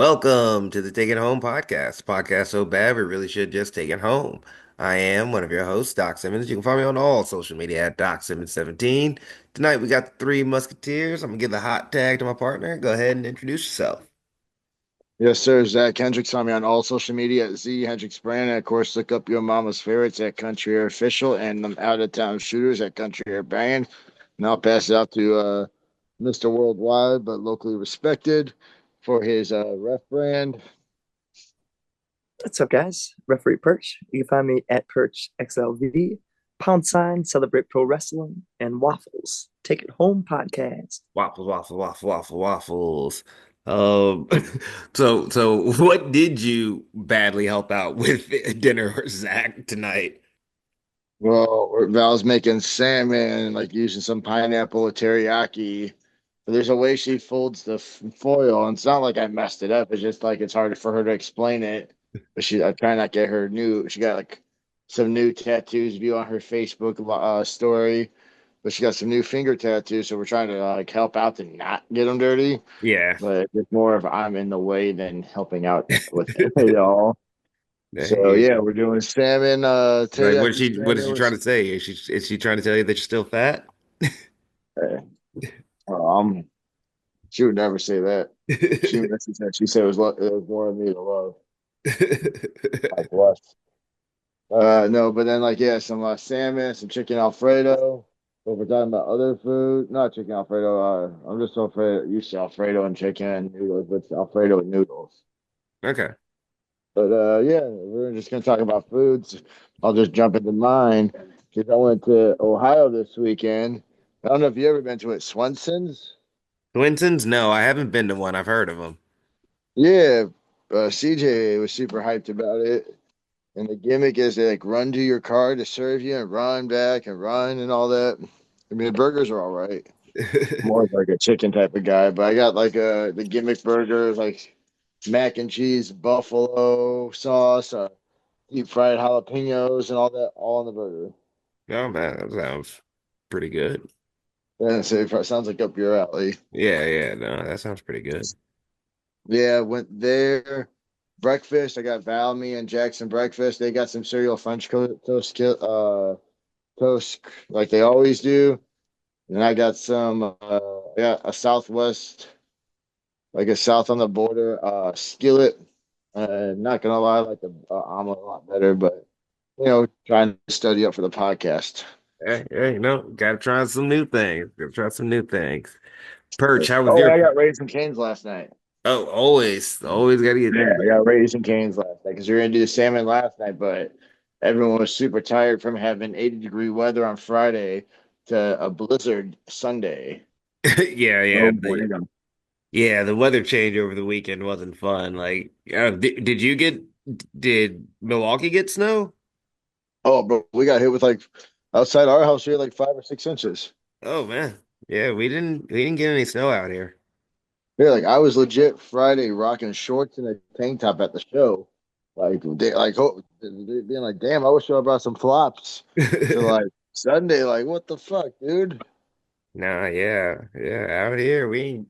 Welcome to the Take It Home podcast. Podcast so bad we really should just take it home. I am one of your hosts, Doc Simmons. You can find me on all social media at Doc Simmons 17. Tonight we got the Three Musketeers. I'm gonna give the hot tag to my partner. Go ahead and introduce yourself. Yes, sir. Zach Hendricks on me on all social media at Z Hendricks Brand. And of course, look up your mama's favorites at Country Air Official and them out of town shooters at Country Air Band. And I'll pass it out to Mr. Worldwide, but locally respected for his ref brand. What's up, guys? Referee Perch. You can find me at Perch XLV, pound sign, celebrate pro wrestling, and waffles. Take it home podcast. Waffles, waffles, waffles, waffles, waffles. Um, so what did you badly help out with dinner, Zach, tonight? Well, Val's making salmon, like using some pineapple with teriyaki. But there's a way she folds the foil, and it's not like I messed it up. It's just like it's hard for her to explain it. But I try not get her new. She got like some new tattoos view on her Facebook story, but she got some new finger tattoos. So we're trying to like help out to not get them dirty. Yeah. But it's more of I'm in the way than helping out with it all. So Hey, yeah, we're doing salmon, like teriyaki what is salmon she with. trying to say? Is she trying to tell you that you're still fat? Um, she would never say that. She said it was more of me to love, like less. No, but then like yeah, some salmon, some chicken Alfredo. But we're talking about other food, not chicken Alfredo. I'm just used to Alfredo and chicken and noodles, but Alfredo and noodles. Okay. But yeah, we're just gonna talk about foods. I'll just jump into mine because I went to Ohio this weekend. I don't know if you ever been to it, Swenson's. Swinton's? No, I haven't been to one. I've heard of them. Yeah, CJ was super hyped about it. And the gimmick is they like run to your car to serve you and run back and run and all that. I mean, the burgers are all right. More of like a chicken type of guy, but I got like the gimmick burgers, like mac and cheese, buffalo sauce, deep fried jalapenos, and all that, all on the burger. Oh man, that sounds pretty good. Yeah, so it sounds like up your alley. Yeah, yeah, no, that sounds pretty good. Yeah, went there. Breakfast. I got Val, me, and Jackson breakfast. They got some cereal French toast like they always do. And I got I got a Southwest, like a South on the border skillet. Not gonna lie, I like the omelet a lot better, but trying to study up for the podcast. Hey, gotta try some new things. Gotta try some new things. Perch, how was Oh, your? I got Raising Cane's last night. Oh, always gotta get. Yeah, I got Raising Cane's last night because we were gonna do the salmon last night, but everyone was super tired from having 80-degree weather on Friday to a blizzard Sunday. Yeah, yeah, Oh boy. yeah. The weather change over the weekend wasn't fun. Like, did you get? Did Milwaukee get snow? Oh, bro, we got hit with like outside our house here like 5 or 6 inches. Oh man, yeah, we didn't get any snow out here. Yeah, like I was legit Friday rocking shorts and a tank top at the show. Being like, damn, I wish I brought some flops. To like Sunday, like, what the fuck, dude? Nah, yeah, yeah. Out here, we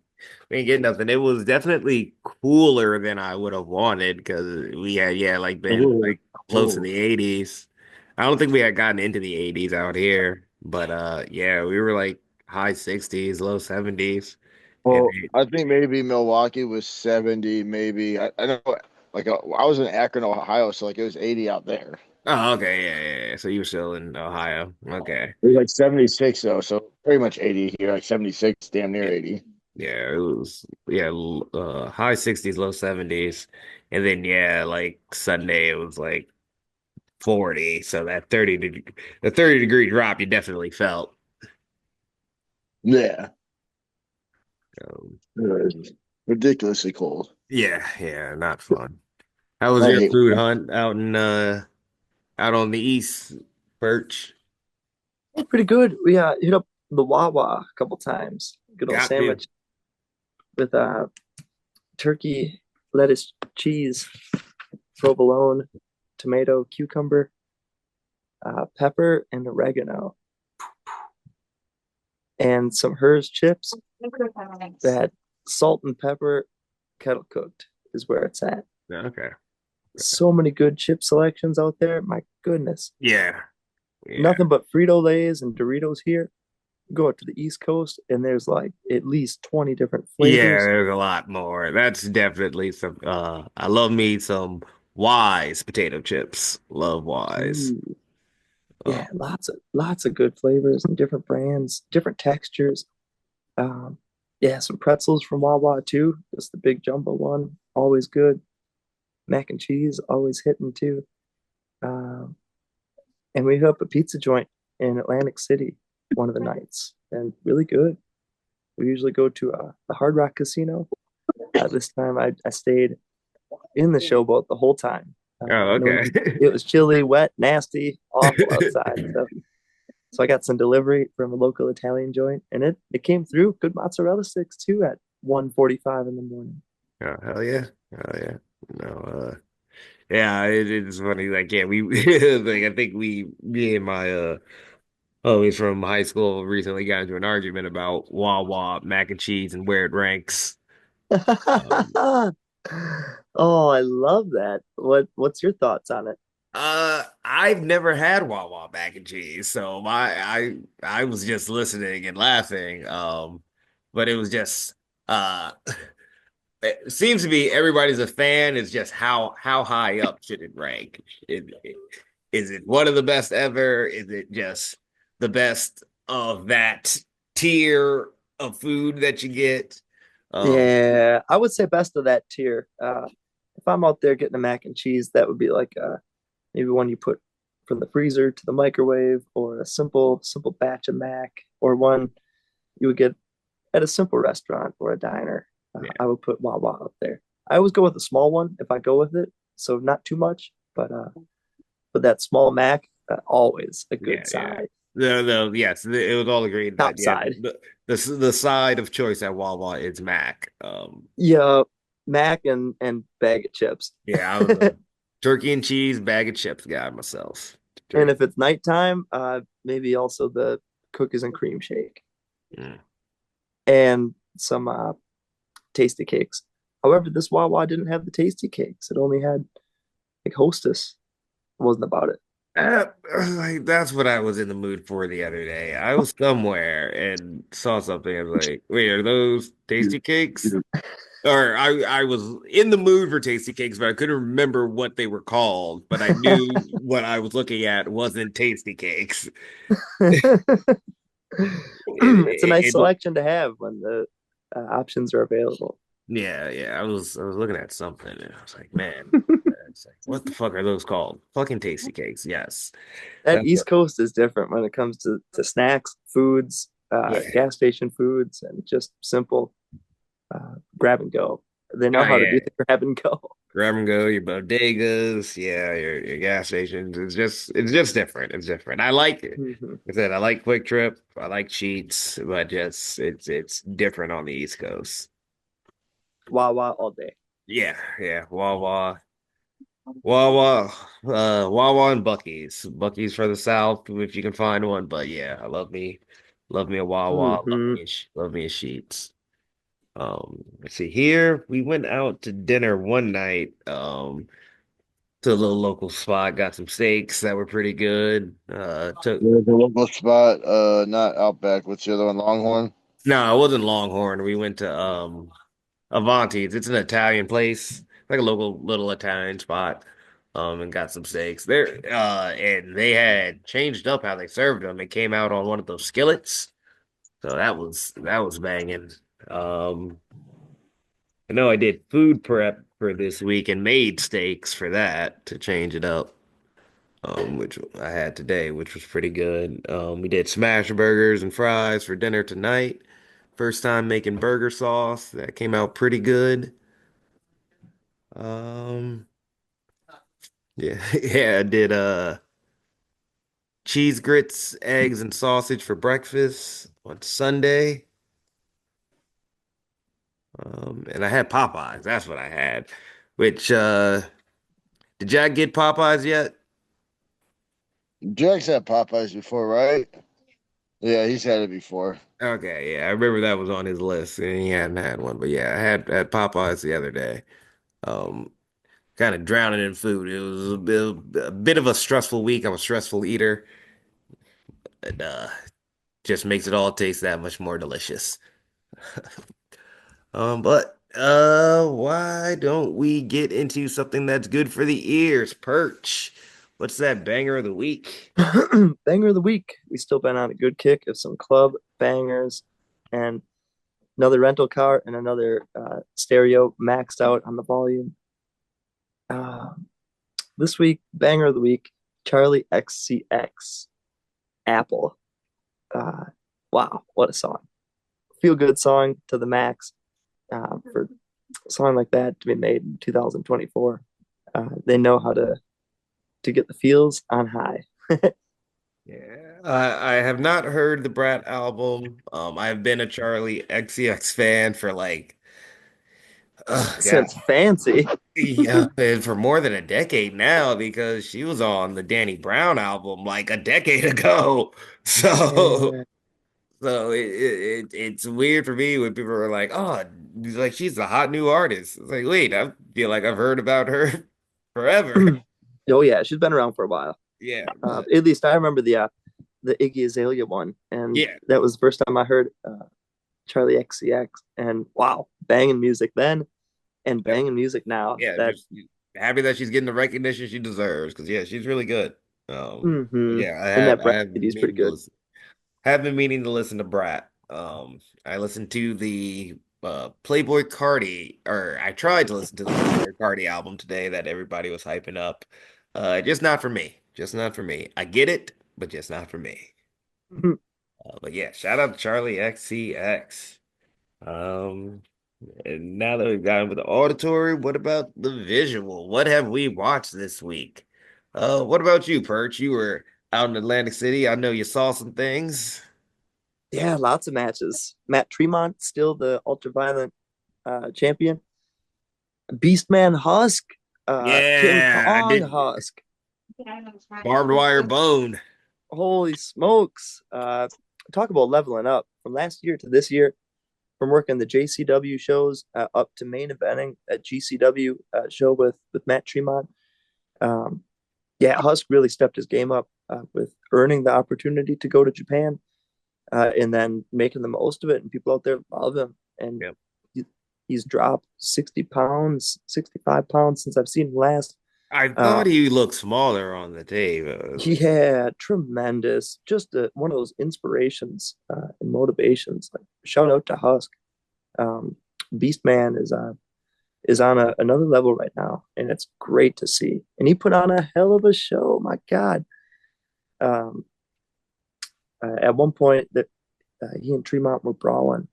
ain't getting nothing. It was definitely cooler than I would have wanted because we had, yeah, like been Ooh, like close to ooh. the 80s. I don't think we had gotten into the 80s out here, but yeah, we were like high 60s, low 70s, and Well, I think maybe Milwaukee was 70, maybe. I know, like, I was in Akron, Ohio, so like it was 80 out there. oh, okay, yeah, yeah, yeah. So you were still in Ohio, okay, It was like 76 though, so pretty much 80 here, like 76, damn near yeah, 80. yeah. It was high 60s, low 70s, and then yeah, like Sunday it was like 40. So the 30-degree drop you definitely felt. Yeah, Um, it was ridiculously cold. yeah, yeah, not fun. How was I your hate food hunt out on the east, Perch? Pretty good. We hit up the Wawa a couple times. Good old Got to. sandwich with turkey, lettuce, cheese, provolone, tomato, cucumber, pepper, and oregano, and some Hers chips that had salt and pepper, kettle cooked. is where it's at. Okay. So many good chip selections out there. My goodness. Yeah. Yeah. Nothing but Frito Lays and Doritos here. Go up to the East Coast and there's like at least 20 different Yeah, flavors. there's a lot more. That's definitely some I love me some Wise potato chips. Love Wise. Ooh, Uh, yeah, lots of good flavors and different brands, different textures. Um, yeah, some pretzels from Wawa too. Just the big jumbo one, always good. Mac and cheese, always hitting too. Um, and we hit up a pizza joint in Atlantic City one of the nights, and really good. We usually go to the Hard Rock Casino. This time I stayed in the showboat the whole time, oh, knowing okay. it was chilly, wet, nasty, awful outside. So I got some delivery from a local Italian joint, and it came through. Good mozzarella sticks too at 1:45 in the morning. Oh, hell yeah. Hell yeah. No, yeah, it's funny. Like, yeah, we like I think me and my homies from high school recently got into an argument about Wawa mac and cheese and where it ranks. Um, Oh, I love that. What's your thoughts on it? I've never had Wawa mac and cheese, so I was just listening and laughing. But it was just uh it seems to be everybody's a fan. It's just how high up should it rank? Is it one of the best ever? Is it just the best of that tier of food that you get? Um, Yeah, I would say best of that tier. If I'm out there getting a mac and cheese, that would be like maybe one you put from the freezer to the microwave, or a simple batch of mac, or one you would get at a simple restaurant or a diner. yeah, I would put Wawa up there. I always go with a small one if I go with it, so not too much, but that small mac, always a yeah, good yeah. side, No, yes, it was all agreed that top yeah, side. the side of choice at Wawa is Mac. Yeah, mac and bag of chips. Yeah, I was a turkey and cheese bag of chips guy myself. And Turkey. if it's nighttime, maybe also the cookies and cream shake Mm. and some tasty cakes. However, this Wawa didn't have the tasty cakes. It only had like Hostess. It wasn't about it. Uh, like that's what I was in the mood for the other day. I was somewhere and saw something. I was like, "Wait, are those tasty cakes?" Or I was in the mood for tasty cakes, but I couldn't remember what they were called. But I knew what I was looking at wasn't tasty cakes. It's a nice It selection to have when the options are available. yeah, yeah. I was looking at something and I was like, man, it's like, what the fuck are those called? Fucking tasty cakes. Yes. That That's East what, Coast is different when it comes to snacks, foods, yeah. gas station foods, and just simple grab and go. They know Oh how to yeah. do the grab and go. Grab and go, your bodegas, yeah, your gas stations. It's just different. It's different. I like it. Mhm. Like I said, I like Quick Trip, I like Cheats, but just it's different on the East Coast. Wawa all day. Yeah, yeah. Wawa. Wawa, Wawa and Bucky's. Bucky's for the South if you can find one. But yeah, I love me a Wawa, Hmm. love me a Sheets. Let's see here. We went out to dinner one night, to a little local spot, got some steaks that were pretty good. Took There's a local spot, not Outback. What's the other one? Longhorn. No, it wasn't Longhorn. We went to Avanti's. It's an Italian place, like a local little Italian spot. And got some steaks there. And they had changed up how they served them. It came out on one of those skillets, so that was banging. Um, I know I did food prep for this week and made steaks for that to change it up. Which I had today, which was pretty good. We did smash burgers and fries for dinner tonight. First time making burger sauce. That came out pretty good. Um, yeah, yeah, I did cheese grits, eggs, and sausage for breakfast on Sunday. And I had Popeyes. That's what I had. Which did Jack get Popeyes yet? Jack's had Popeyes before, right? Yeah, he's had it before. Okay, yeah, I remember that was on his list and he hadn't had one. But yeah, I had Popeyes the other day. Um, kind of drowning in food. It was a bit of a stressful week. I'm a stressful eater, and just makes it all taste that much more delicious. But why don't we get into something that's good for the ears? Perch. What's that banger of the week? Banger of the week. We still been on a good kick of some club bangers and another rental car and another stereo maxed out on the volume. Uh, this week, banger of the week, Charlie XCX, Apple. Uh, wow, what a song. Feel good song to the max for a song like that to be made in 2024. They know how to get the feels on high. Yeah, I have not heard the Brat album. I've been a Charlie XCX fan for like, God, Since Fancy. yeah, and for more than a decade now because she was on the Danny Brown album like a decade ago. So, Yeah. it's weird for me when people are like, "Oh, like she's a hot new artist." It's like, wait, I feel like I've heard about her forever. Oh yeah, she's been around for a while. Yeah, but At least I remember the Iggy Azalea one, and yeah, that was the first time I heard Charlie XCX, and wow, banging music then and yep, banging music now. yeah, That just happy that she's getting the recognition she deserves because yeah, she's really good. But yeah, and that I Brad have been is pretty meaning to good. listen. Have been meaning to listen to Brat. I listened to the Playboy Cardi, or I tried to listen to the Playboy Cardi album today that everybody was hyping up. Just not for me. Just not for me. I get it, but just not for me. But yeah, shout out to Charlie XCX. Um, and now that we've gotten with the auditory, what about the visual? What have we watched this week? What about you, Perch? You were out in Atlantic City. I know you saw some things. Yeah, lots of matches. Matt Tremont still the ultraviolet champion. Beastman Husk, King Yeah, I Kong did. Husk. Barbed wire bone. Holy smokes! Talk about leveling up from last year to this year. From working the JCW shows up to main eventing at GCW show with Matt Tremont. Um, yeah, Husk really stepped his game up with earning the opportunity to go to Japan and then making the most of it. And people out there love him. And Yep. he, he's dropped 60 pounds, 65 pounds since I've seen him last. I thought Um, he looked smaller on the tape. he had tremendous, just one of those inspirations and motivations. Like shout out to Husk. Um, Beastman is on another level right now, and it's great to see. And he put on a hell of a show. My God. Um, at one point, that he and Tremont were brawling,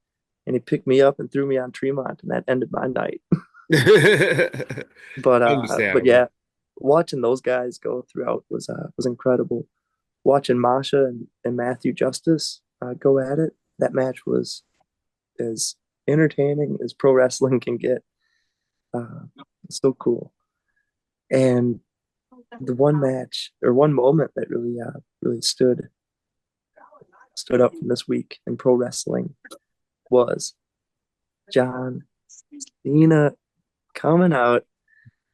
and he picked me up and threw me on Tremont, and that ended my night. But Understandable. yeah, watching those guys go throughout was incredible. Watching Masha and Matthew Justice go at it, that match was as entertaining as pro wrestling can get. Uh, so cool. And the one match or one moment that really stood up from this week in pro wrestling was John Cena coming out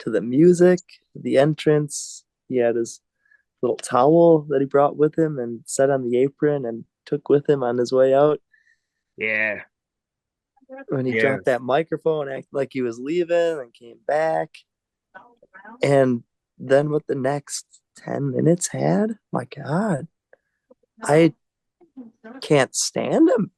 to the music, the entrance. He had his little towel that he brought with him and set on the apron and took with him on his way out. Yeah. When he dropped Yes. that microphone, acted like he was leaving and came back. And then what the next 10 minutes had, my God, I can't stand him.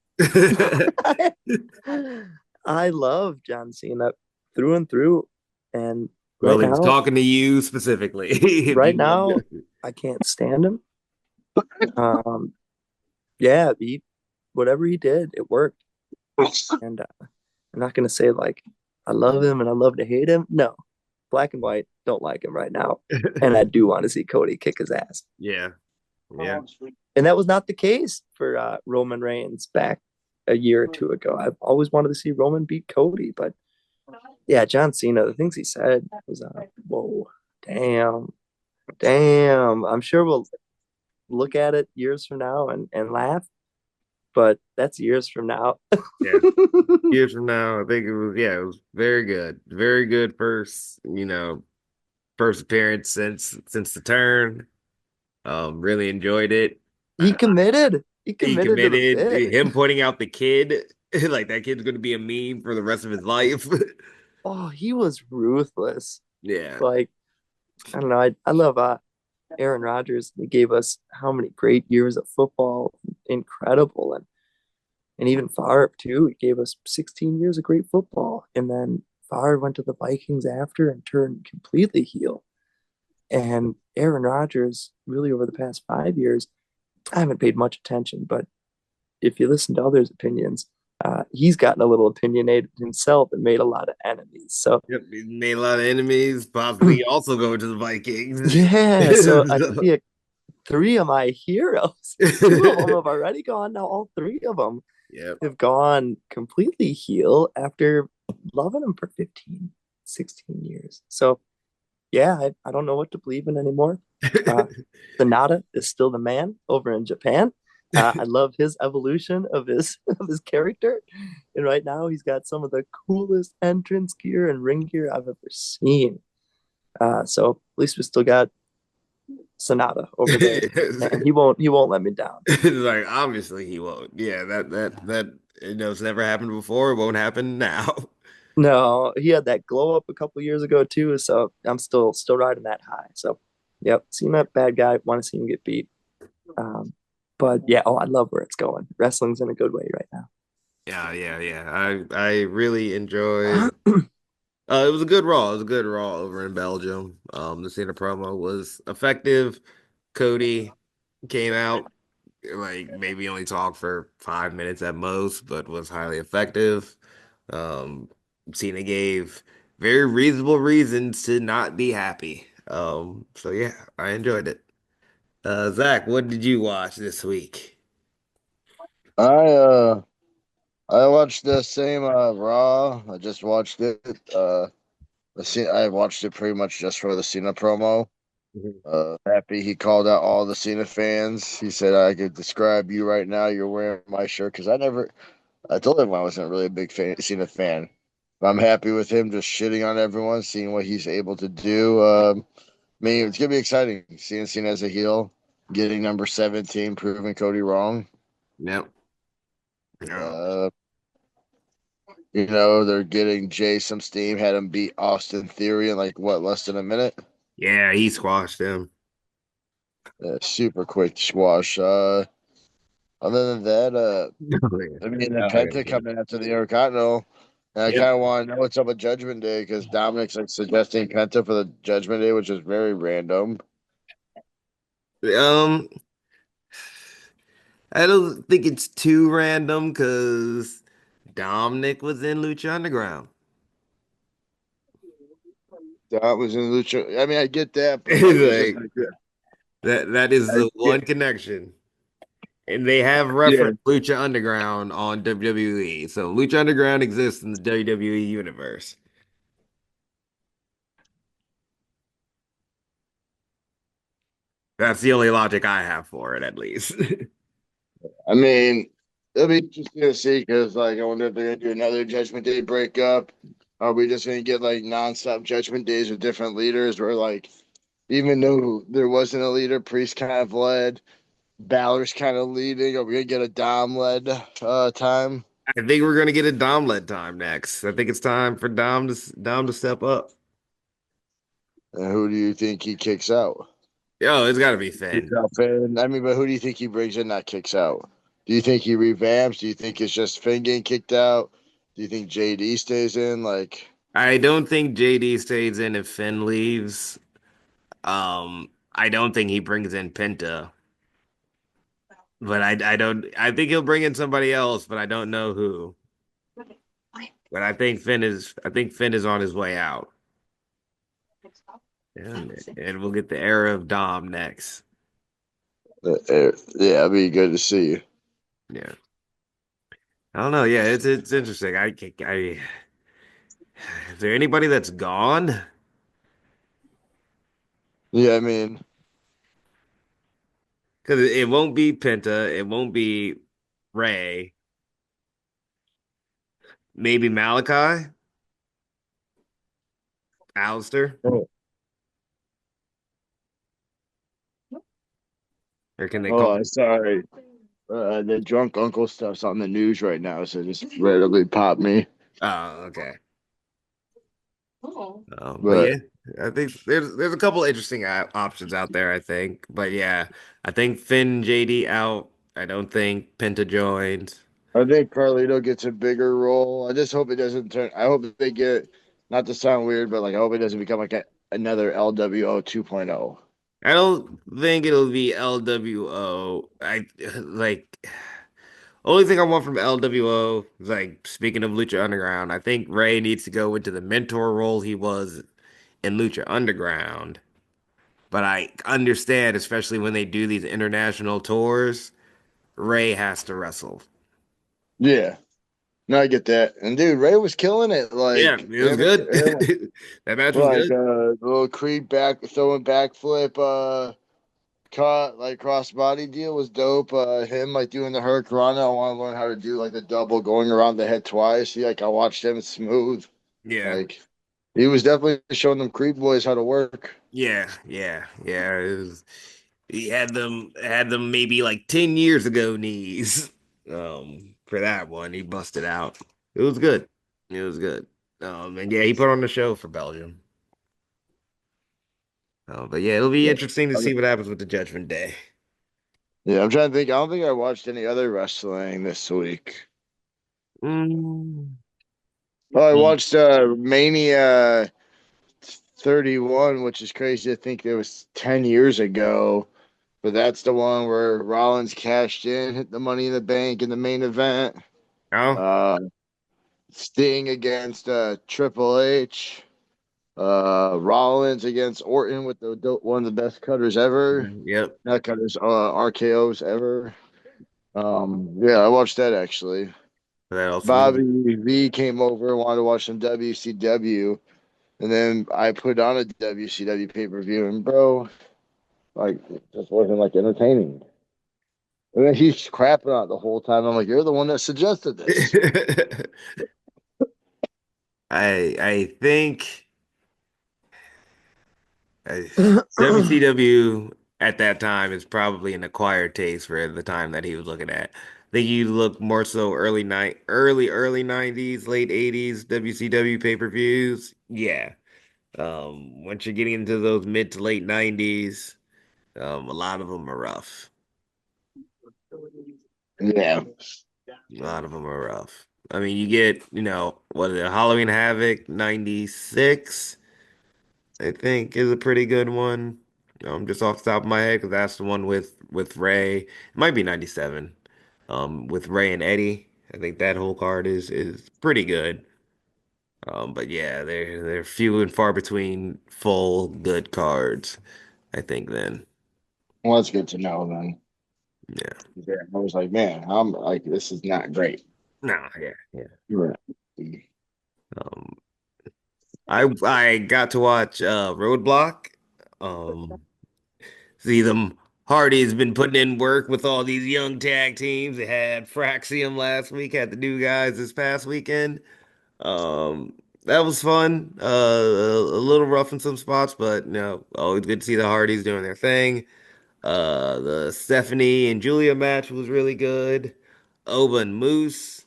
I love John Cena through and through. And Well, right he was now, talking to you specifically. If right you love now, it. I can't stand him. Um, yeah, whatever he did, it worked. And I'm not gonna say like I love him and I love to hate him. No, black and white, don't like him right now. And I do want to see Cody kick his ass. Yeah. Yeah. And that was not the case for Roman Reigns back a year or two ago. I've always wanted to see Roman beat Cody, but yeah, John Cena, the things he said was whoa, damn, damn. I'm sure we'll look at it years from now and laugh. but that's years from now. Yeah. Years from now, I think it was very good first, first appearance since the turn. Really enjoyed it. He Uh, committed. He he committed to the committed bit. him pointing out the kid, like that kid's going to be a meme for the rest of his life. Oh, he was ruthless. Yeah. Like, I don't know. I love Aaron Rodgers. He gave us how many great years of football. Incredible. And even Favre too. He gave us 16 years of great football. And then Favre went to the Vikings after and turned completely heel. And Aaron Rodgers, really over the past 5 years, I haven't paid much attention, but if you listen to others' opinions, he's gotten a little opinionated himself and made a lot of enemies. So, Yep, he made a lot of enemies, possibly also going to the Vikings. yeah, so I tell you, three of my heroes, two of them have already gone. Now, all three of them Yep. have gone completely heel after loving him for 15, 16 years. So, yeah, I don't know what to believe in anymore. Uh, Sonata is still the man over in Japan. I love his evolution of his of his character, and right now he's got some of the coolest entrance gear and ring gear I've ever seen. So at least we still got Sonata over there in Japan. He won't let me down. Like obviously he won't. Yeah, that it's never happened before. It won't happen now. No, he had that glow up a couple years ago too. So I'm still riding that high. So yep, seen that bad guy. Want to see him get beat. Um, but yeah, oh, I love where it's going. Wrestling's in a good way right Yeah. I really enjoyed. now. It was a good Raw. It was a good Raw over in Belgium. The Cena promo was effective. Cody came out like maybe only talked for 5 minutes at most, but was highly effective. Um, Cena gave very reasonable reasons to not be happy. So yeah, I enjoyed it. Zach, what did you watch this week? I uh I watched the same Raw. I just watched it. I watched it pretty much just for the Cena promo. Mhm. Happy he called out all the Cena fans. He said I could describe you right now. You're wearing my shirt because I told him I wasn't really a big Cena fan. But I'm happy with him just shitting on everyone, seeing what he's able to do. I mean, it's gonna be exciting seeing Cena as a heel, getting number 17, proving Cody wrong. Yep. Oh, Uh, they're getting Jay some steam, had him beat Austin Theory in like what, less than a minute? yeah, he squashed him. Super quick squash. Other than that, Oh, yeah. I mean, the Oh, Penta yeah. coming after the Intercontinental. And I Yep. kind of want to know what's up with Judgment Day because Dominic's like suggesting Penta for the Judgment Day, which is very random. Um, I don't think it's too random because Dominic was in Lucha Underground. That was in Lucha. I mean, I get that, but like, it's just Like like, that is I, the yeah, one connection. And they have yeah. referenced Lucha Underground on WWE. So Lucha Underground exists in the WWE universe. That's the only logic I have for it, at least. I mean, it'll be interesting to see because, like, I wonder if they're gonna do another Judgment Day breakup. Are we just gonna get like nonstop Judgment Days with different leaders? Where like, even though there wasn't a leader, Priest kind of led, Balor's kind of leading. Are we gonna get a Dom led time? I think we're gonna get a Dom led time next. I think it's time for Dom to step up. And who do you think he kicks out? Yo, it's gotta be Kicks Finn. out Finn. I mean, but who do you think he brings in that kicks out? Do you think he revamps? Do you think it's just Finn getting kicked out? Do you think JD stays in? Like, I don't think JD stays in if Finn leaves. I don't think he brings in Penta, but I don't. I think he'll bring in somebody else, but I don't know who. But I think Finn is on his way out. And we'll get the era of Dom next. yeah, it'd be good to see. Yeah. I don't know. Yeah, it's interesting. Is there anybody that's gone? Yeah, I mean, Because it won't be Penta. It won't be. Ray, maybe Malachi, Alistair, Oh, or can they call? oh, sorry. The drunk uncle stuff's on the news right now, so just readily popped me. Oh, okay. But But yeah, I think there's a couple interesting options out there. I think, but yeah, I think Finn JD out. I don't think Penta joins. I think Carlito gets a bigger role. I just hope it doesn't turn. I hope they get, not to sound weird, but like I hope it doesn't become like another LWO 2.0. I don't think it'll be LWO. I like only thing I want from LWO is like speaking of Lucha Underground. I think Ray needs to go into the mentor role he was in Lucha Underground. But I understand, especially when they do these international tours, Ray has to wrestle. Yeah, no, I get that. And dude, Ray was killing it. Yeah, Like it was him, good. him That match was like good. little Creed back throwing backflip, caught like crossbody deal was dope. Him like doing the Hurricane. I want to learn how to do like the double going around the head twice. See, like I watched him smooth. Yeah. Like he was definitely showing them Creed boys how to work. Yeah. He had them maybe like 10 years ago knees. For that one, he busted out. It was good. It was good. And yeah, he put on the show for Belgium. But yeah, it'll be Yeah. interesting to see what happens with the Judgment Day. Yeah, I'm trying to think. I don't think I watched any other wrestling this week. Mm. Oh, I watched Mania 31, which is crazy to think it was 10 years ago. But that's the one where Rollins cashed in, hit the money in the bank in the main event. Oh, Uh, Sting against Triple H. Rollins against Orton with one of the best cutters ever. yep. Not cutters, RKO's ever. Yeah, I watched that actually. That also was Bobby V came over and wanted to watch some WCW, and then I put on a WCW pay per view, and bro, like, it just wasn't like entertaining. And then he's crapping on it the whole time. I'm like, you're the one that suggested this. I think WCW at that time is probably an acquired taste for the time that he was looking at. I think you look more so early 90s, late 80s WCW pay-per-views. Yeah. Once you're getting into those mid to late 90s, a lot of them are rough. Yeah, A lot of them are rough. I mean, you get, what is it, Halloween Havoc 96, I think is a pretty good one. Just off the top of my head, because that's the one with Ray. It might be 97. With Ray and Eddie. I think that whole card is pretty good. But yeah, they're few and far between full good cards, I think then. well, that's good to know then. Yeah. Yeah, I was like, man, I'm like, this is not great. No, yeah. Right. Um, I got to watch Roadblock. Um, See them Hardy's been putting in work with all these young tag teams. They had Fraxium last week, had the new guys this past weekend. That was fun. A little rough in some spots, but always good to see the Hardys doing their thing. The Stephanie and Julia match was really good. Oba and Moose.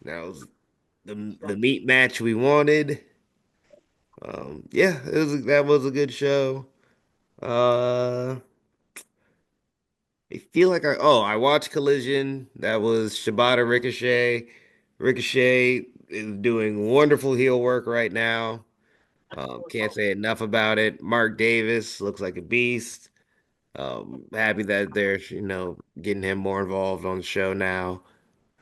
That was the meat match we wanted. Yeah, that was a good show. Uh, I feel like I watched Collision. That was Shibata Ricochet. Ricochet is doing wonderful heel work right now. Can't say enough about it. Mark Davis looks like a beast. Happy that they're getting him more involved on the show now.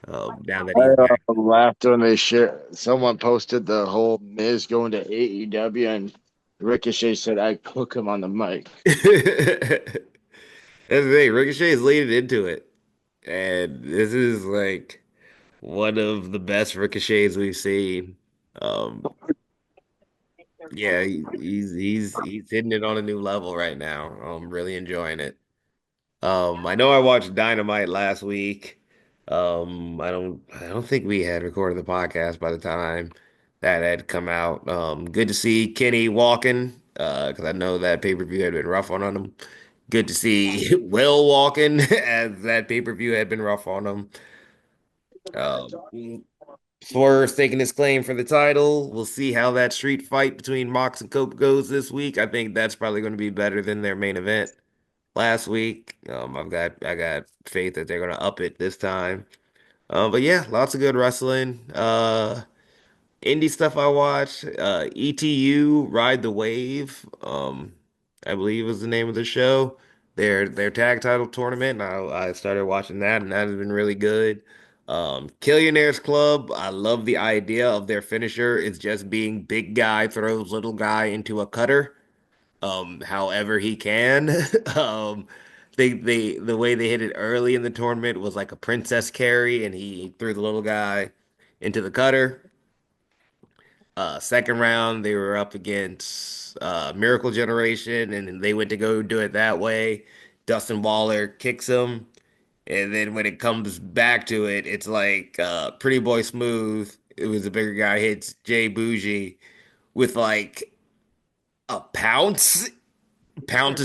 Now that I he's back. laughed when they shared. Someone posted the whole Miz going to AEW, and Ricochet said, "I cook him on the mic." That's the thing. Ricochet is leading into it, and this is like one of the best Ricochets we've seen. Um, yeah, he's hitting it on a new level right now. I'm really enjoying it. I know I watched Dynamite last week. I don't think we had recorded the podcast by the time that had come out. Good to see Kenny walking, because I know that pay-per-view had been rough on him. Good to see Will walking, as that pay-per-view had been rough on him. Um, Swerve's taking his claim for the title. We'll see how that street fight between Mox and Cope goes this week. I think that's probably going to be better than their main event last week. I got faith that they're going to up it this time. But yeah, lots of good wrestling. Indie stuff I watch. ETU Ride the Wave. I believe was the name of the show. Their tag title tournament. And I started watching that, and that has been really good. Killionaires Club. I love the idea of their finisher. It's just being big guy throws little guy into a cutter. However he can. Um, the way they hit it early in the tournament was like a princess carry, and he threw the little guy into the cutter. Second round, they were up against Miracle Generation, and they went to go do it that way. Dustin Waller kicks him, and then when it comes back to it, it's like Pretty Boy Smooth. It was a bigger guy hits Jay Bougie with like a pounces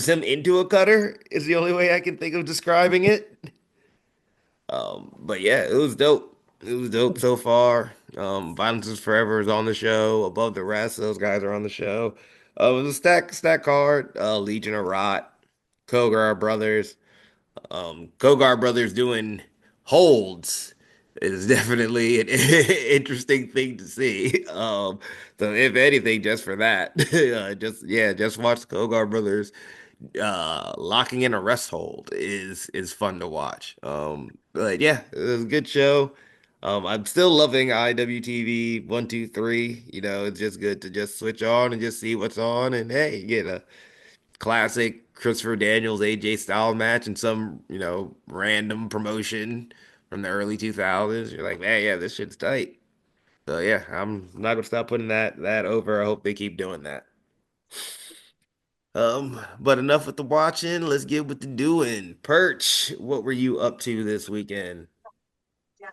him into a cutter is the only way I can think of describing it. But yeah, it was dope. It was dope so far. Violence is Forever is on the show. Above the Rest, those guys are on the show. It was a stack card. Legion of Rot, Kogar Brothers. Kogar Brothers doing holds is definitely an interesting thing to see. So if anything, just for that, just watch the Kogar Brothers locking in a rest hold is fun to watch. But yeah, it was a good show. I'm still loving IWTV 123. You know, it's just good to just switch on and just see what's on. And hey, you get a classic Christopher Daniels AJ Styles match and some, random promotion from the early 2000s. You're like, man, yeah, this shit's tight. So yeah, I'm not gonna stop putting that over. I hope they keep doing that. But enough with the watching. Let's get with the doing. Perch, what were you up to this weekend?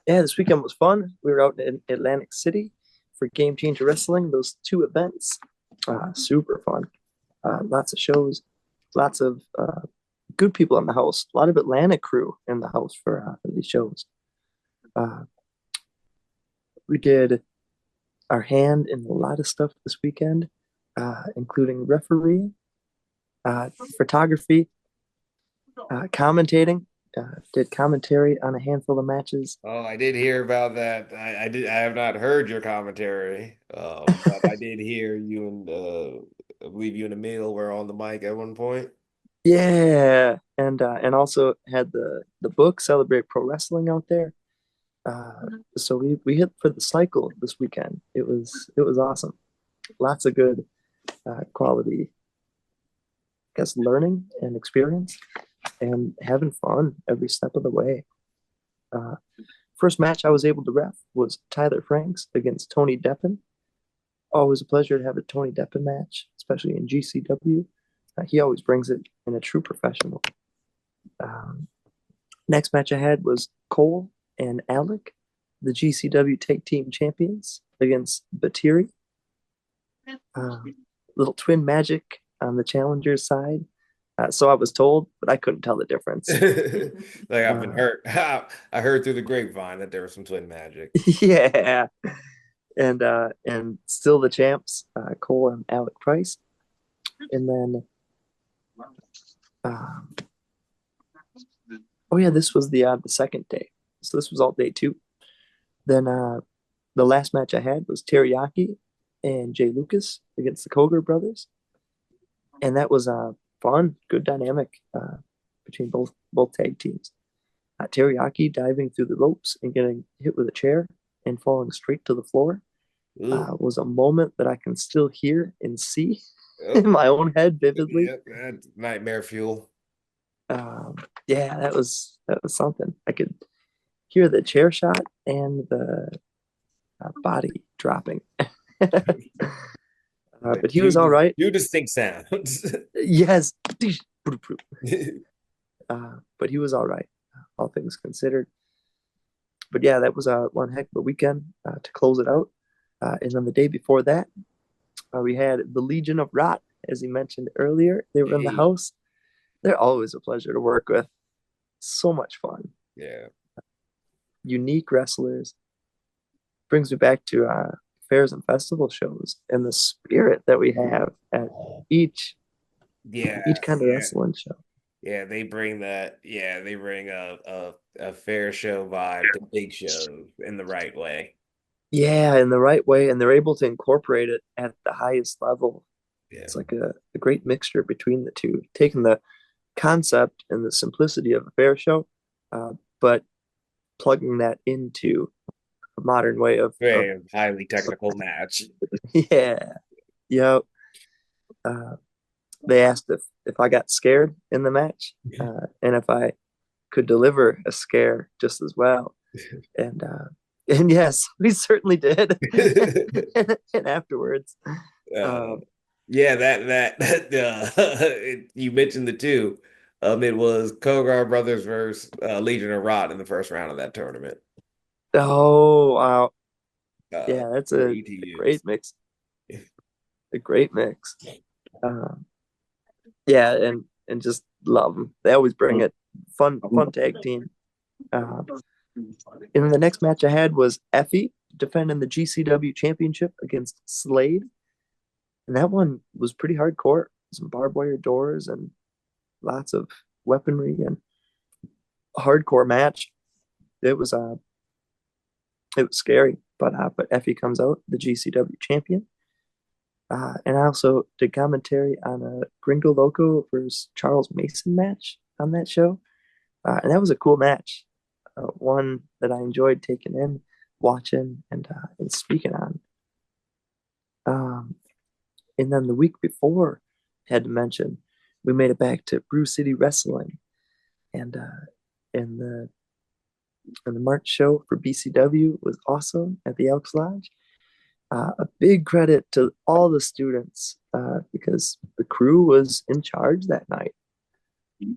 Yeah, this weekend was fun. We were out in Atlantic City for Game Changer Wrestling, those two events. Super fun. Lots of shows, lots of good people in the house, a lot of Atlanta crew in the house for these shows. Uh, we did our hand in a lot of stuff this weekend, including refereeing, photography, commentating. Did commentary on a handful of matches. Oh, I did hear about that. I have not heard your commentary. But I did hear you and I believe you and Emil were on the mic at one point. Yeah, and also had the book Celebrate Pro Wrestling out there. So we hit for the cycle this weekend. It was awesome. Lots of good quality, I guess, learning and experience, and having fun every step of the way. Uh, First match I was able to ref was Tyler Franks against Tony Deppen. Always a pleasure to have a Tony Deppen match, especially in GCW. He always brings it in a true professional. Um, Next match I had was Cole and Alec, the GCW Tag Team Champions, against Batiri. Uh, Little twin magic on the challenger's side. So I was told, but I couldn't tell the difference. Like I've been Uh, hurt. I heard through the grapevine that there was some twin magic. yeah, and still the champs, Cole and Alec Price, and then uh, oh yeah, this was the second day, so this was all day two. Then the last match I had was Teriyaki and Jay Lucas against the Koger brothers, and that was fun, good dynamic between both tag teams. Teriyaki diving through the ropes and getting hit with a chair and falling straight to the floor Ooh. was a moment that I can still hear and see in Oh, my own head vividly. yep, that's nightmare fuel. Um, yeah, that was something. I could hear the chair shot and the body dropping. Like But he was all right. two distinct sounds. Yes. But he was all right, all things considered. But yeah, that was one heck of a weekend to close it out. And then the day before that, we had the Legion of Rot, as you mentioned earlier. They were in the Hey, house. They're always a pleasure to work with. So much fun. yeah, Unique wrestlers. Brings me back to fairs and festival shows and the spirit that we have at each yeah, each kind of yeah. wrestling show. Yeah, they bring that. Yeah, they bring a fair show vibe to big shows in the right way. Yeah, in the right way, and they're able to incorporate it at the highest level. Yeah, It's like a great mixture between the two, taking the concept and the simplicity of a fair show, but plugging that into a modern way of very highly technical match. yeah, yeah. Uh, they asked if I got scared in the match, and if I could deliver a scare just as well. And and yes, we certainly did. And afterwards, uh, um, yeah, you mentioned the two. It was Kogar Brothers versus Legion of Rot in the first round of that tournament. oh wow, Uh, yeah, that's for a ETUs. great mix, a great mix. Um, yeah, and just love them. They always bring it. Fun tag team. Uh, and then the next match I had was Effie defending the GCW championship against Slade. And that one was pretty hardcore. Some barbed wire doors and lots of weaponry and a hardcore match. It was it was scary, but Effie comes out the GCW champion. And I also did commentary on a Gringo Loco versus Charles Mason match on that show. And that was a cool match. One that I enjoyed taking in, watching, and speaking on. Um, and then the week before, I had to mention, we made it back to Brew City Wrestling, and and the and the March show for BCW was awesome at the Elks Lodge. A big credit to all the students because the crew was in charge that night,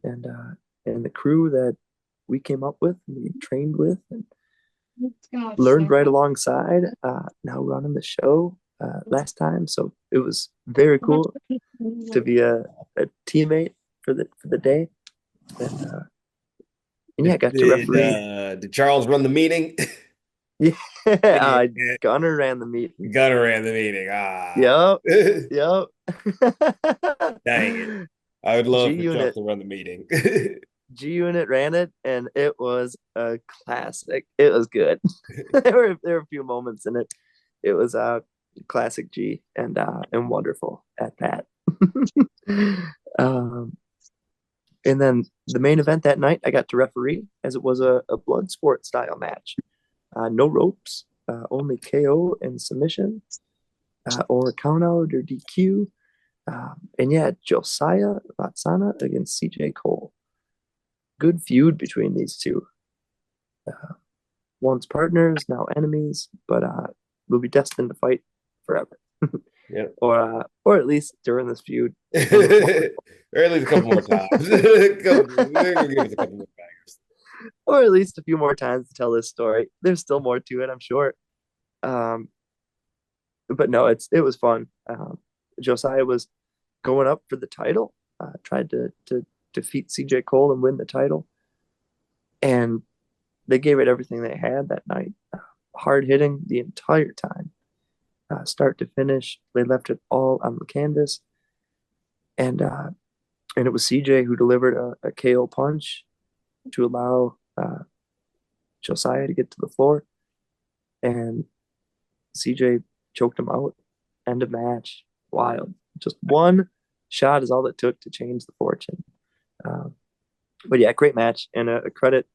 and the crew that we came up with, and we trained with, and learned right alongside. Now running the show last time, so it was very cool to be a teammate for the day, and, uh, and yeah, I got to referee. Did Charles run the meeting? Yeah, Yeah, Gunner ran the meeting. Gunner ran the meeting. Ah, Yep, yep. dang it. I would G love for Chuck Unit, to run the meeting. G Unit ran it, and it was a classic. It was good. There were a few moments in it. It was a classic G and wonderful at that. um, and then the main event that night, I got to referee as it was a blood sport style match. No ropes, only KO and submission, or count out or DQ. And yeah, Josiah Vatsana against CJ Cole. Good feud between these two. Uh, Once partners, now enemies, but will be destined to fight forever. Yep. Or at least during this feud, one of Or at least a couple more times. They're gonna give us a couple more bangers. or at least a few more times to tell this story. There's still more to it, I'm sure. Um, but no, it was fun. Josiah was going up for the title, tried to defeat CJ Cole and win the title, and they gave it everything they had that night. Hard hitting the entire time, start to finish. They left it all on the canvas, and and it was CJ who delivered a KO punch to allow Josiah to get to the floor, and CJ choked him out. End of match. Wild. Just one shot is all it took to change the fortune. Um, but yeah, great match and a credit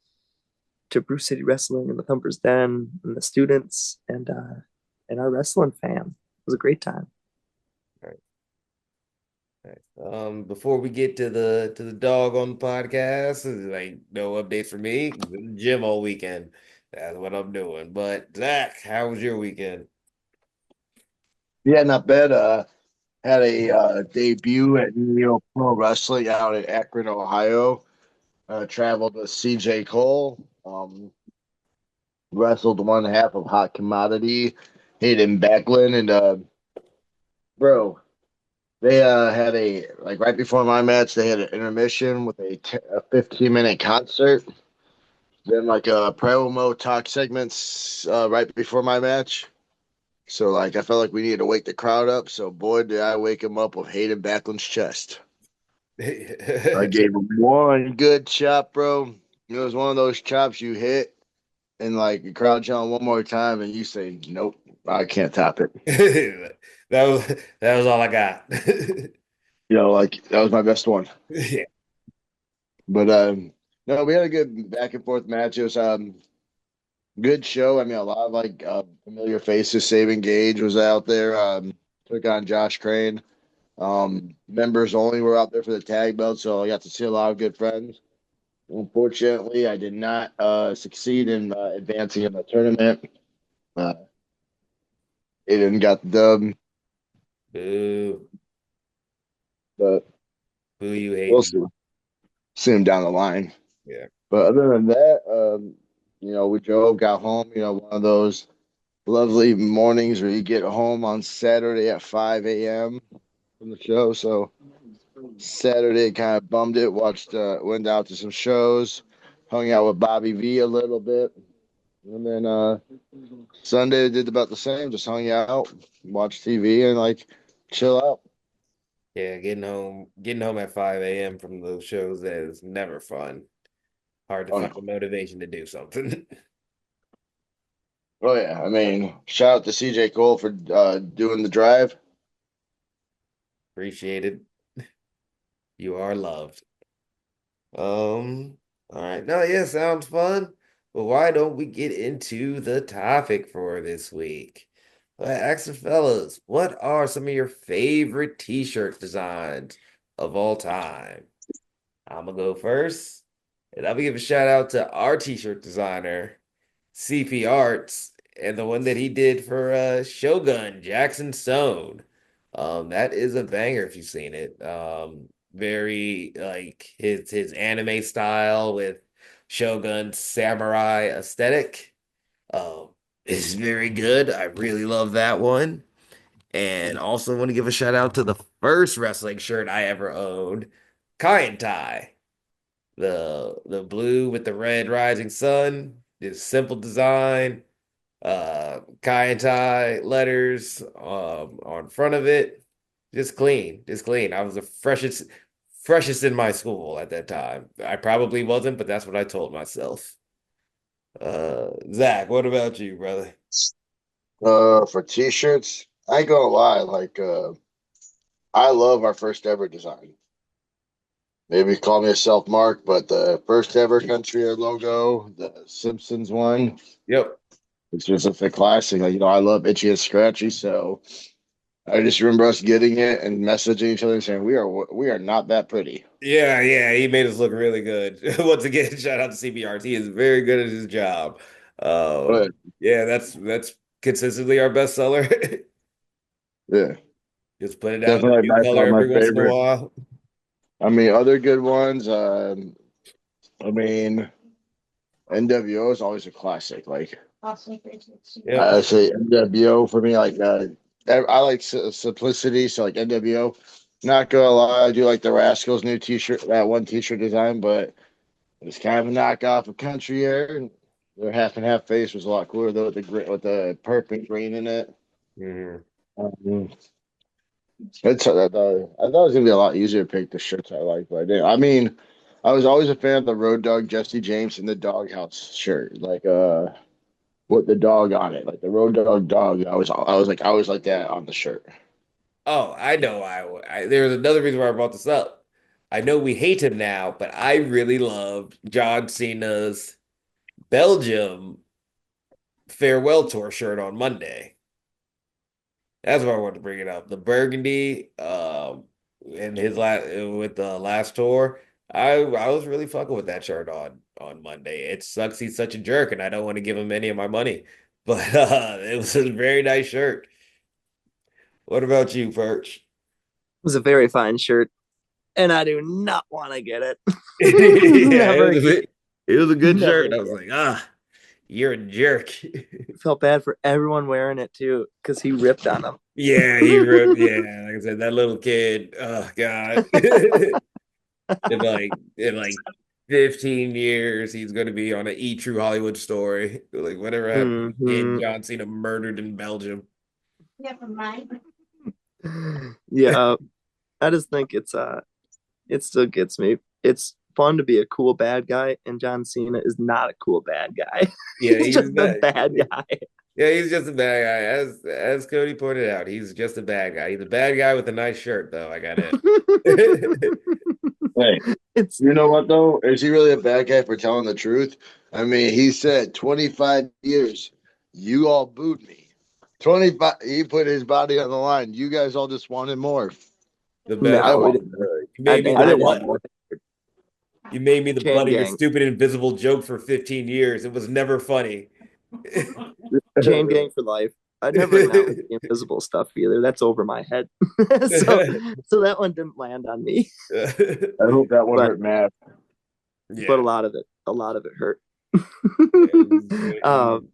to Bruce City Wrestling and the Thumpers Den and the students and our wrestling fam. It was a great time. All right, all right. Before we get to the dog on the podcast, like no updates for me. In the gym all weekend. That's what I'm doing. But Zach, how was your weekend? Yeah, not bad. Had a debut at Neo Pro Wrestling out in Akron, Ohio. Traveled with CJ Cole. wrestled one half of Hot Commodity, Hayden Backlund, and bro, they had a like right before my match, they had an intermission with a 15-minute concert. Then like a promo talk segments right before my match. So like I felt like we needed to wake the crowd up. So boy, did I wake him up with Hayden Backlund's chest. I gave him one good chop, bro. It was one of those chops you hit and like you crouch on one more time and you say, nope, I can't top it. That was all I got. Like that was my best one. Yeah. But no, we had a good back and forth match. It was good show. I mean, a lot of like familiar faces. Saving Gage was out there. Took on Josh Crane. Members only were out there for the tag belt, so I got to see a lot of good friends. Unfortunately, I did not succeed in advancing in the tournament. Uh, Aiden got the dub, Boo. but Boo you we'll hating. see. See him down the line. Yeah. But other than that, we drove, got home. One of those lovely mornings where you get home on Saturday at 5 a.m. from the show. So Saturday kind of bummed it. Went out to some shows, hung out with Bobby V a little bit, and then Sunday did about the same. Just hung out, watched TV, and like chill out. Yeah, getting home at 5 a.m. from those shows is never fun. Hard to Oh find no. the motivation to do something. Oh yeah. I mean, shout out to CJ Cole for doing the drive. Appreciated. You are loved. All right. No, yeah, sounds fun. But why don't we get into the topic for this week? Ask the fellas, what are some of your favorite t-shirt designs of all time? I'm gonna go first, and I'm gonna give a shout out to our t-shirt designer, CP Arts, and the one that he did for Shogun Jackson Stone. That is a banger if you've seen it. Very like his anime style with Shogun samurai aesthetic. Um, is very good. I really love that one. And also want to give a shout out to the first wrestling shirt I ever owned, Kai and Tai. The blue with the red rising sun. This simple design. Kai and Tai letters on front of it. Just clean. Just clean. I was the freshest in my school at that time. I probably wasn't, but that's what I told myself. Zach, what about you, brother? For t-shirts, I ain't gonna lie, like I love our first ever design. Maybe call me a self mark, but the first ever country air logo, the Simpsons one, Yep. it's just a classic. Like, I love Itchy and Scratchy, so I just remember us getting it and messaging each other and saying we are not that pretty. Yeah, yeah, he made us look really good. Once again, shout out to CBRT. He is very good at his job. But Yeah, that's consistently our best seller. yeah, Just put it out in a definitely new by color far my every once in a favorite. while. I mean, other good ones. I mean, NWO is always a classic. Like Yep. I say NWO for me, like I like simplicity, so like NWO. Not gonna lie, I do like the Rascals new T-shirt, that one T-shirt design, but it's kind of a knockoff of Country Air. Their half and half face was a lot cooler though, with the purple green in it. Mhm. Um, I thought it was gonna be a lot easier to pick the shirts I like, but I didn't. I mean, I was always a fan of the Road Dog Jesse James and the Doghouse shirt, like with the dog on it, like the Road Dog dog. I was like that on the shirt. Oh, I know. There's another reason why I brought this up. I know we hate him now, but I really loved John Cena's Belgium farewell tour shirt on Monday. That's why I wanted to bring it up. The burgundy, in his last with the last tour, I was really fucking with that shirt on Monday. It sucks he's such a jerk, and I don't want to give him any of my money, but it was a very nice shirt. What about you, Perch? was a very fine shirt, and I do not want to get it. Yeah, Never again. it was a good Never shirt. I was again. like, ah. you're a jerk. Felt bad for everyone wearing it too, because he ripped on them. Yeah, he ripped. Yeah, like I said, that little kid. Oh God. In like 15 years, he's going to be on an E True Hollywood story. Like whatever happened to the kid Hmm. John Cena murdered in Belgium. Yeah, I just think it still gets me. It's fun to be a cool bad guy, and John Cena is not a cool bad guy. Yeah, He's he's just a not. bad guy. Yeah, he's just a bad guy. As Cody pointed out, he's just a bad guy. He's a bad guy with a nice shirt, though. I got it. Hey, It's you know what though? Is he really a bad guy for telling the truth? I mean, he said 25 years. You all booed me. 25. He put his body on the line. You guys all just wanted more. The bad. I no, we want didn't. more. You made me And I the I didn't didn't want butt. more. want You made me the butt Chain of your Gang. stupid invisible joke for 15 years. It was never funny. Chain Gang for life. I never acknowledged the invisible stuff either. That's over my head. so so that one didn't land on me. I hope that one But hurt Matt. but Yeah. a lot of it hurt. Yeah. um,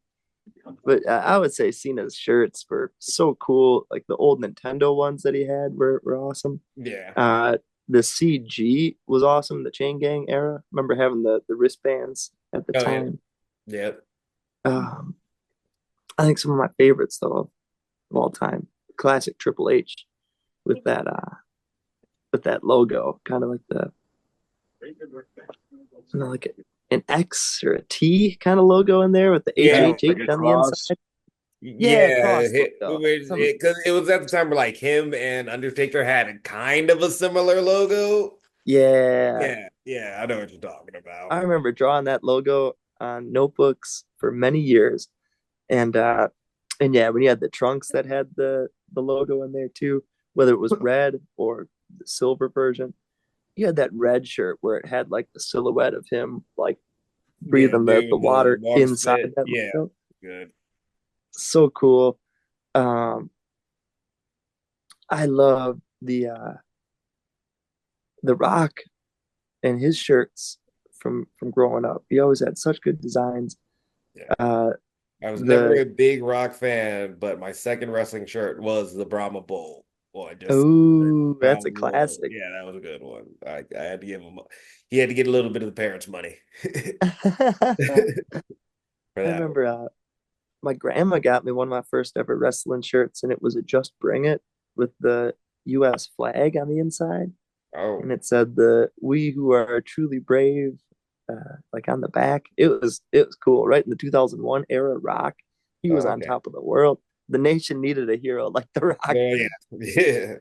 but I would say Cena's shirts were so cool. Like the old Nintendo ones that he had were awesome. Yeah. The CG was awesome. The Chain Gang era. Remember having the wristbands at the Oh yeah. time. Yeah. Um, I think some of my favorites though of all time, classic Triple H with that logo, kind of like the like an X or a T kind of logo in there with the Yeah. Oh, like HHH a on the cross. inside. Yeah, Yeah, cross logo. Some because it was at the time where like him and Undertaker had a kind of a similar logo. yeah. Yeah, yeah, I know what you're talking I about. remember drawing that logo on notebooks for many years. And yeah, when you had the trunks that had the logo in there too, whether it was red or the silver version, you had that red shirt where it had like the silhouette of him like Yeah, breathing the doing the water water inside spit. that Yeah, logo. good. So cool. Um, I love the Rock and his shirts from growing up. He always had such good designs. Yeah. Uh, I was never the a big rock fan, but my second wrestling shirt was the Brahma Bull. Boy, just Oh, that's Brahma a Bull. classic. Yeah, that was a good one. I had to give him. He had to get a little bit of the parents' money I for that one. remember my grandma got me one of my first ever wrestling shirts, and it was a Just Bring It with the U.S. flag on the inside, and Oh, it said the "We who are truly brave," like on the back. It was cool. Right in the 2001 era, Rock, he was oh, on okay. top of the world. The nation needed a hero like the Rock. Oh yeah, yeah.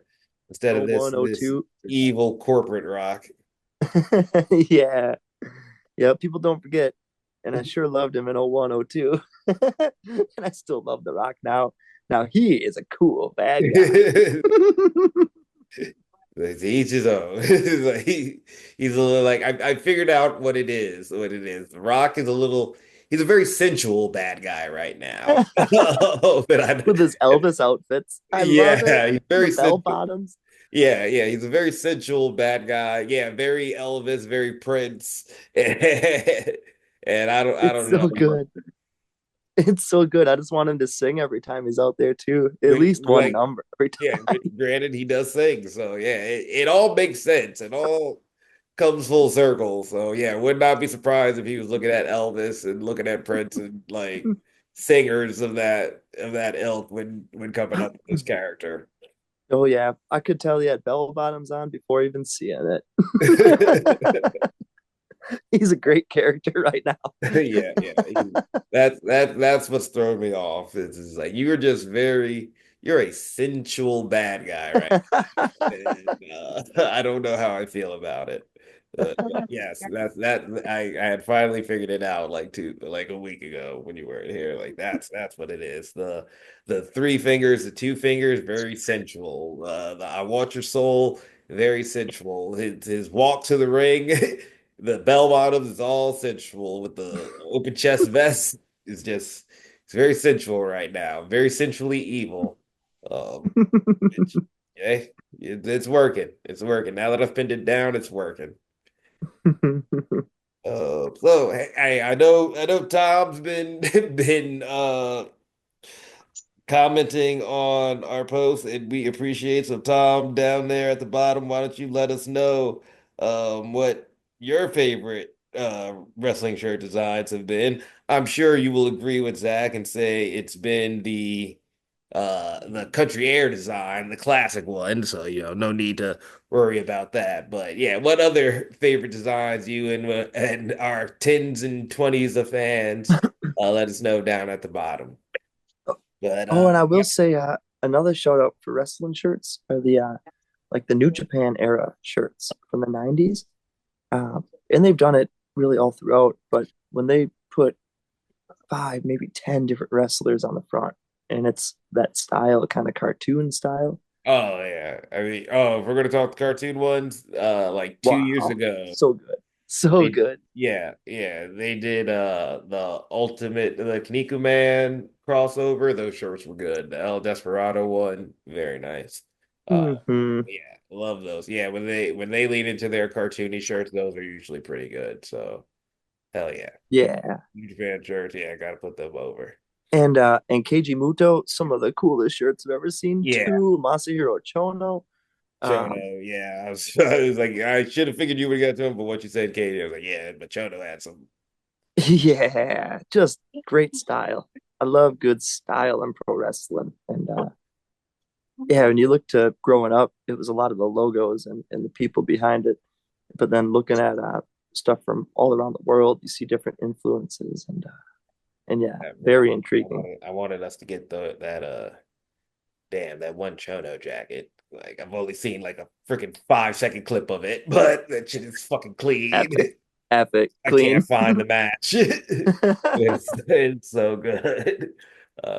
Instead Oh of this one, oh this two. evil corporate rock. Yeah, yeah. People don't forget, and I sure loved him in oh 01, oh 02. And I still love the Rock now. Now he is a cool bad guy. Like, each his own. It's like he's a little like I figured out what it is. What it is. The Rock is a little. He's a very sensual bad guy right now. But With his Elvis outfits. I love it. yeah, he's The very bell sensual. bottoms. Yeah, yeah, he's a very sensual bad guy. Yeah, very Elvis, very Prince. And I It's don't know. so good. It's so good. I just want him to sing every time he's out there too. At least one Like number every yeah, time. granted he does sing, so yeah, it all makes sense. It all comes full circle. So yeah, would not be surprised if he was looking at Elvis and looking at Prince and like singers of that ilk when coming up with this character. Oh yeah. I could tell he had bell bottoms on before even seeing it. He's a great character right Yeah, yeah. now. That's what's throwing me off. It's like you're a sensual bad guy, right? And, I don't know how I feel about it. But yes, I had finally figured it out like a week ago when you weren't here. Like that's what it is. The three fingers, the two fingers, very sensual. The I want your soul, very sensual. His walk to the ring, the bell bottoms is all sensual with the open chest vest is just it's very sensual right now. Very sensually evil. Um Okay, it's working. It's working. Now that I've pinned it down, it's working. So hey, I know Tom's been been commenting on our post, and we appreciate. So, Tom, down there at the bottom, why don't you let us know what your favorite wrestling shirt designs have been? I'm sure you will agree with Zach and say it's been the country air design, the classic one. So, no need to worry about that. But yeah, what other favorite designs you and our tens and twenties of fans let us know down at the bottom. But Oh, and I yeah. will say another shout out for wrestling shirts are the like the New Japan era shirts from the 90s. And they've done it really all throughout, but when they put five, maybe 10 different wrestlers on the front, and it's that style, kind of cartoon style. Oh yeah. I mean, if we're gonna talk the cartoon ones, like 2 years Wow, ago, so good. So they good. yeah, they did the Kaneko Man crossover. Those shirts were good. The El Desperado one, very nice. Uh Hmm. yeah, love those. Yeah, when they lean into their cartoony shirts, those are usually pretty good. So hell yeah. Yeah. New Japan shirts, yeah, gotta put them over. And Keiji Muto, some of the coolest shirts I've ever seen Yeah. too. Masahiro Chono. Um, Chono, yeah. I was like, I should have figured you would have got to him, but what you said, Katie, I was like, yeah, but Chono had some. yeah, just great style. I love good style in pro wrestling. And yeah, when you look to growing up, it was a lot of the logos and the people behind it. But then looking at stuff from all around the world, you see different influences and yeah, I very intriguing. wanted us to get that one Chono jacket. Like I've only seen like a freaking 5 second clip of it, but that shit is fucking clean. Epic, epic, I can't clean. find the match. It's so good.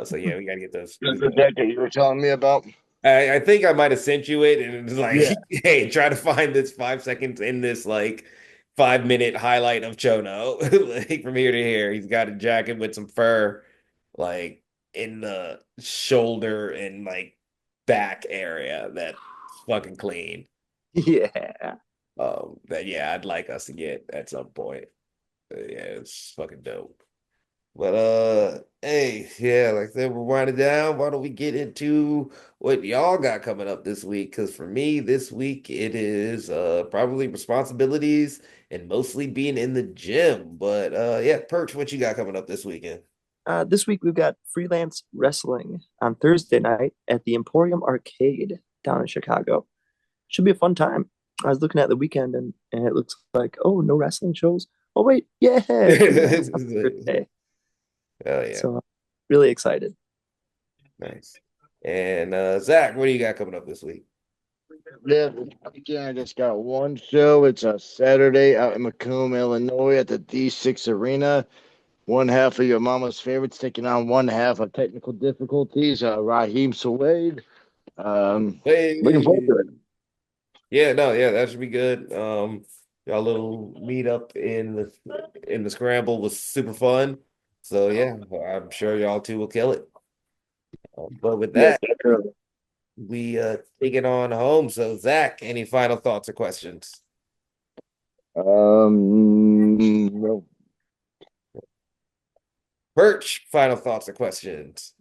So yeah, we gotta get those. This is the decade you were telling me about. I think I might have sent you it, and it's Yeah. like, hey, try to find this 5 seconds in this like 5 minute highlight of Chono, like from here to here. He's got a jacket with some fur, like in the shoulder and like back area that's fucking clean. Yeah. That yeah, I'd like us to get at some point. Yeah, it's fucking dope. But hey, yeah, like I said, we're winding down. Why don't we get into what y'all got coming up this week? Because for me, this week it is probably responsibilities and mostly being in the gym. But yeah, Perch, what you got coming up this weekend? This week we've got freelance wrestling on Thursday night at the Emporium Arcade down in Chicago. Should be a fun time. I was looking at the weekend and it looks like, oh, no wrestling shows. Oh wait, yeah, freelance on Thursday. Oh yeah, So really excited. nice. And Zach, what do you got coming up this week? Yeah, this weekend I just got one show. It's a Saturday out in Macomb, Illinois at the D6 Arena. One half of your mama's favorites taking on one half of technical difficulties. Raheem Suwaid. Looking forward to Hey, it. yeah, no, yeah, that should be good. Y'all little meet up in the scramble was super fun. So yeah, I'm sure y'all two will kill it. But with Yeah, that, definitely. we take it on home. So Zach, any final thoughts or questions? Well, Perch, final thoughts or questions?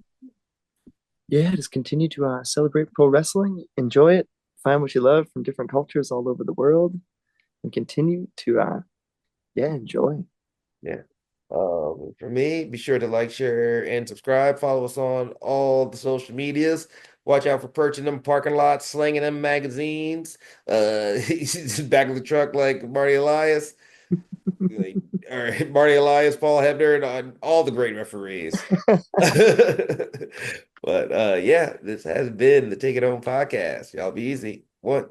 Yeah, just continue to celebrate pro wrestling, enjoy it, find what you love from different cultures all over the world, and continue to yeah, enjoy. Yeah. For me, be sure to like, share, and subscribe. Follow us on all the social medias. Watch out for perching them parking lots, slinging them magazines. He's back of the truck like Marty Elias, like, or Marty Elias, Paul Hebner, and on all the great referees. But yeah, this has been the Take It Home podcast. Y'all be easy. One.